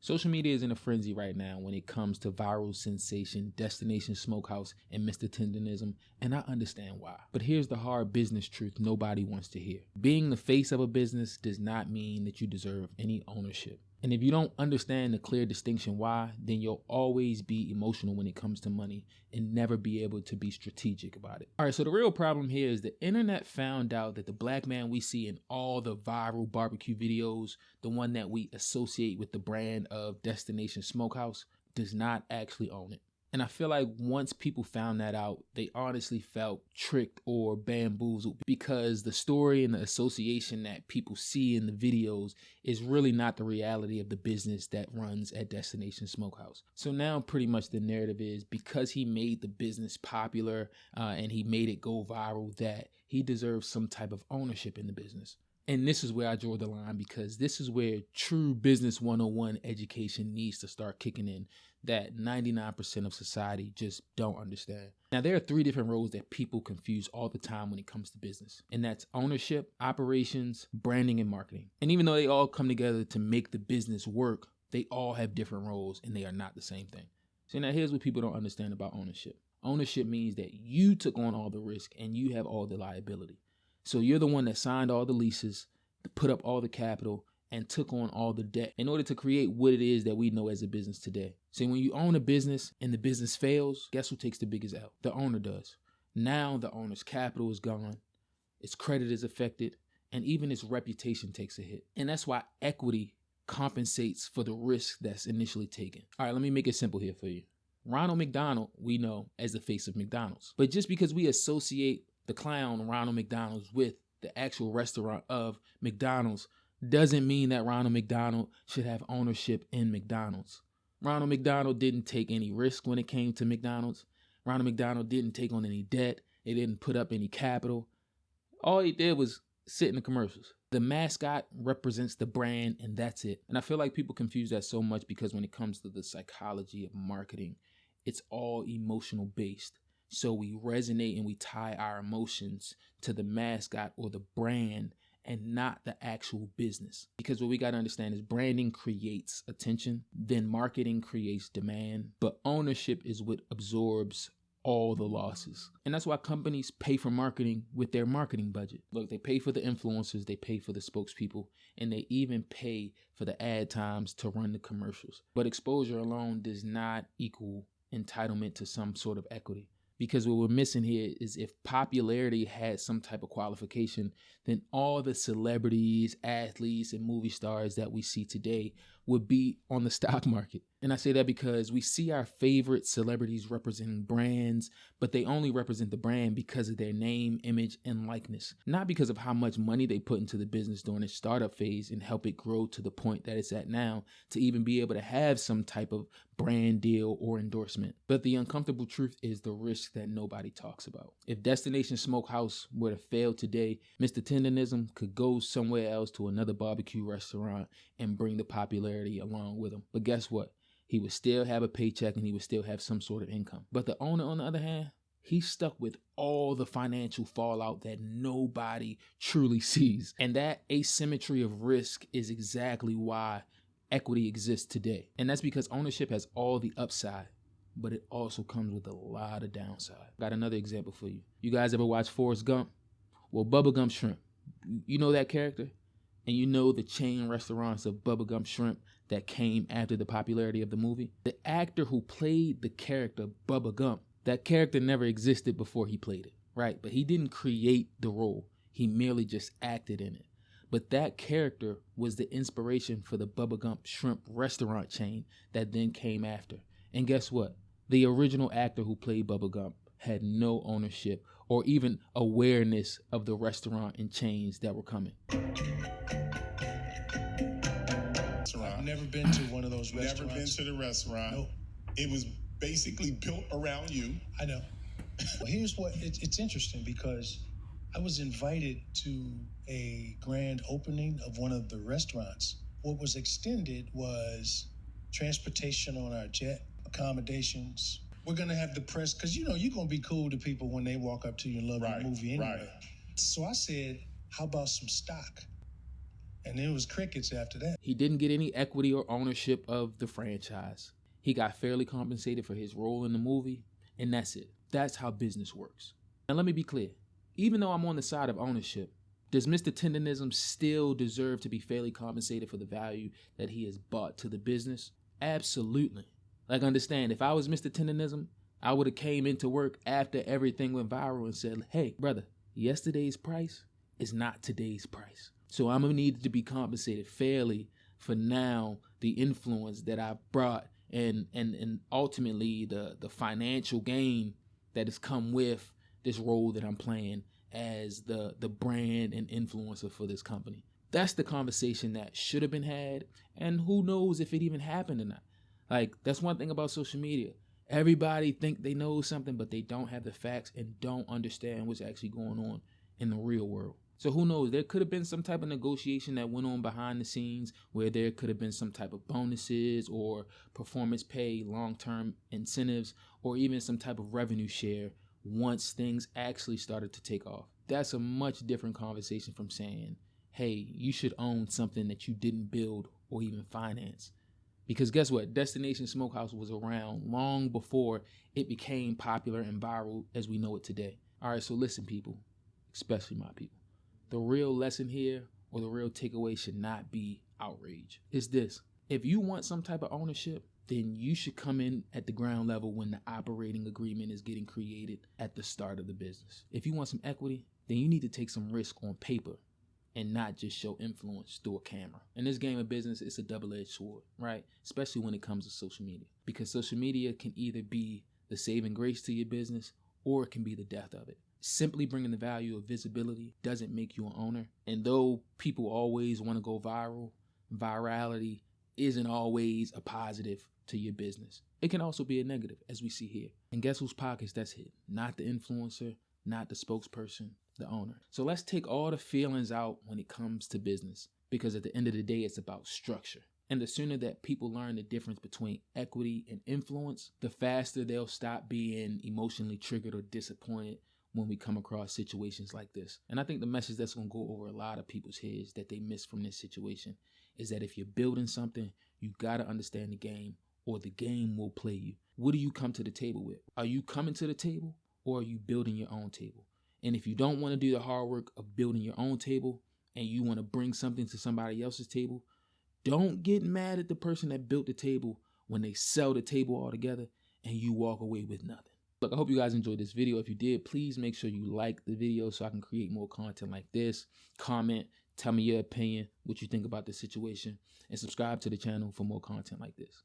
Social media is in a frenzy right now when it comes to viral sensation, Destination Smokehouse, and Mr. Tendernism, and I understand why. But here's the hard business truth nobody wants to hear. Being the face of a business does not mean that you deserve any ownership. And if you don't understand the clear distinction why, then you'll always be emotional when it comes to money and never be able to be strategic about it. All right, so the real problem here is the internet found out that the black man we see in all the viral barbecue videos, the one that we associate with the brand of Destination Smokehouse, does not actually own it. And I feel like once people found that out, they honestly felt tricked or bamboozled because the story and the association that people see in the videos is really not the reality of the business that runs at Destination Smokehouse. So now pretty much the narrative is because he made the business popular and he made it go viral that he deserves some type of ownership in the business. And this is where I draw the line because this is where true business 101 education needs to start kicking in that 99% of society just don't understand. Now, there are 3 different roles that people confuse all the time when it comes to business, and that's ownership, operations, branding, and marketing. And even though they all come together to make the business work, they all have different roles and they are not the same thing. So now here's what people don't understand about ownership. Ownership means that you took on all the risk and you have all the liability. So you're the one that signed all the leases, put up all the capital, and took on all the debt in order to create what it is that we know as a business today. So when you own a business and the business fails, guess who takes the biggest L? The owner does. Now the owner's capital is gone, its credit is affected, and even its reputation takes a hit. And that's why equity compensates for the risk that's initially taken. All right, let me make it simple here for you. Ronald McDonald, we know as the face of McDonald's. But just because we associate the clown Ronald McDonald's with the actual restaurant of McDonald's doesn't mean that Ronald McDonald should have ownership in McDonald's. Ronald McDonald didn't take any risk when it came to McDonald's. Ronald McDonald didn't take on any debt. He didn't put up any capital. All he did was sit in the commercials. The mascot represents the brand and that's it. And I feel like people confuse that so much because when it comes to the psychology of marketing, it's all emotional based. So we resonate and we tie our emotions to the mascot or the brand and not the actual business. Because what we got to understand is branding creates attention, then marketing creates demand, but ownership is what absorbs all the losses. And that's why companies pay for marketing with their marketing budget. Look, they pay for the influencers, they pay for the spokespeople, and they even pay for the ad times to run the commercials. But exposure alone does not equal entitlement to some sort of equity. Because what we're missing here is if popularity had some type of qualification, then all the celebrities, athletes, and movie stars that we see today would be on the stock market. And I say that because we see our favorite celebrities representing brands, but they only represent the brand because of their name, image, and likeness. Not because of how much money they put into the business during its startup phase and help it grow to the point that it's at now to even be able to have some type of brand deal or endorsement. But the uncomfortable truth is the risk that nobody talks about. If Destination Smokehouse were to fail today, Mr. Tendernism could go somewhere else to another barbecue restaurant and bring the popularity along with him. But guess what? He would still have a paycheck and he would still have some sort of income. But the owner, on the other hand, he's stuck with all the financial fallout that nobody truly sees. And that asymmetry of risk is exactly why equity exists today. And that's because ownership has all the upside, but it also comes with a lot of downside. Got another example for you. You guys ever watch Forrest Gump? Well, Bubba Gump Shrimp, you know that character? And you know the chain restaurants of Bubba Gump Shrimp that came after the popularity of the movie? The actor who played the character Bubba Gump, that character never existed before he played it, right? But he didn't create the role. He merely just acted in it. But that character was the inspiration for the Bubba Gump Shrimp restaurant chain that then came after. And guess what? The original actor who played Bubba Gump had no ownership or even awareness of the restaurant and chains that were coming. I've never been to one of those restaurants. Never been to the restaurant. Nope. It was basically built around you. I know. Well, here's what, it's interesting because I was invited to a grand opening of one of the restaurants. What was extended was transportation on our jet, accommodations. We're going to have the press, because you know you're going to be cool to people when they walk up to you and love your movie anyway. Right. So I said, how about some stock? And it was crickets after that. He didn't get any equity or ownership of the franchise. He got fairly compensated for his role in the movie, and that's it. That's how business works. And let me be clear. Even though I'm on the side of ownership, does Mr. Tendernism still deserve to be fairly compensated for the value that he has brought to the business? Absolutely. Like, understand, if I was Mr. Tendernism, I would have came into work after everything went viral and said, hey, brother, yesterday's price is not today's price. So I'm going to need to be compensated fairly for now the influence that I've brought and ultimately the financial gain that has come with this role that I'm playing as the brand and influencer for this company. That's the conversation that should have been had, and who knows if it even happened or not. Like, that's one thing about social media. Everybody think they know something, but they don't have the facts and don't understand what's actually going on in the real world. So who knows? There could have been some type of negotiation that went on behind the scenes where there could have been some type of bonuses or performance pay, long-term incentives, or even some type of revenue share once things actually started to take off. That's a much different conversation from saying, hey, you should own something that you didn't build or even finance. Because guess what? Destination Smokehouse was around long before it became popular and viral as we know it today. All right, so listen, people, especially my people. The real lesson here, or the real takeaway, should not be outrage. It's this. If you want some type of ownership, then you should come in at the ground level when the operating agreement is getting created at the start of the business. If you want some equity, then you need to take some risk on paper and not just show influence through a camera. In this game of business, it's a double-edged sword, right? Especially when it comes to social media. Because social media can either be the saving grace to your business or it can be the death of it. Simply bringing the value of visibility doesn't make you an owner. And though people always want to go viral, virality isn't always a positive to your business. It can also be a negative, as we see here. And guess whose pockets that's hit? Not the influencer, not the spokesperson, the owner. So let's take all the feelings out when it comes to business, because at the end of the day, it's about structure. And the sooner that people learn the difference between equity and influence, the faster they'll stop being emotionally triggered or disappointed when we come across situations like this. And I think the message that's going to go over a lot of people's heads that they miss from this situation is that if you're building something, you got to understand the game, or the game will play you. What do you come to the table with? Are you coming to the table, or are you building your own table? And if you don't want to do the hard work of building your own table and you want to bring something to somebody else's table, don't get mad at the person that built the table when they sell the table altogether and you walk away with nothing. Look, I hope you guys enjoyed this video. If you did, please make sure you like the video so I can create more content like this. Comment, tell me your opinion, what you think about the situation, and subscribe to the channel for more content like this.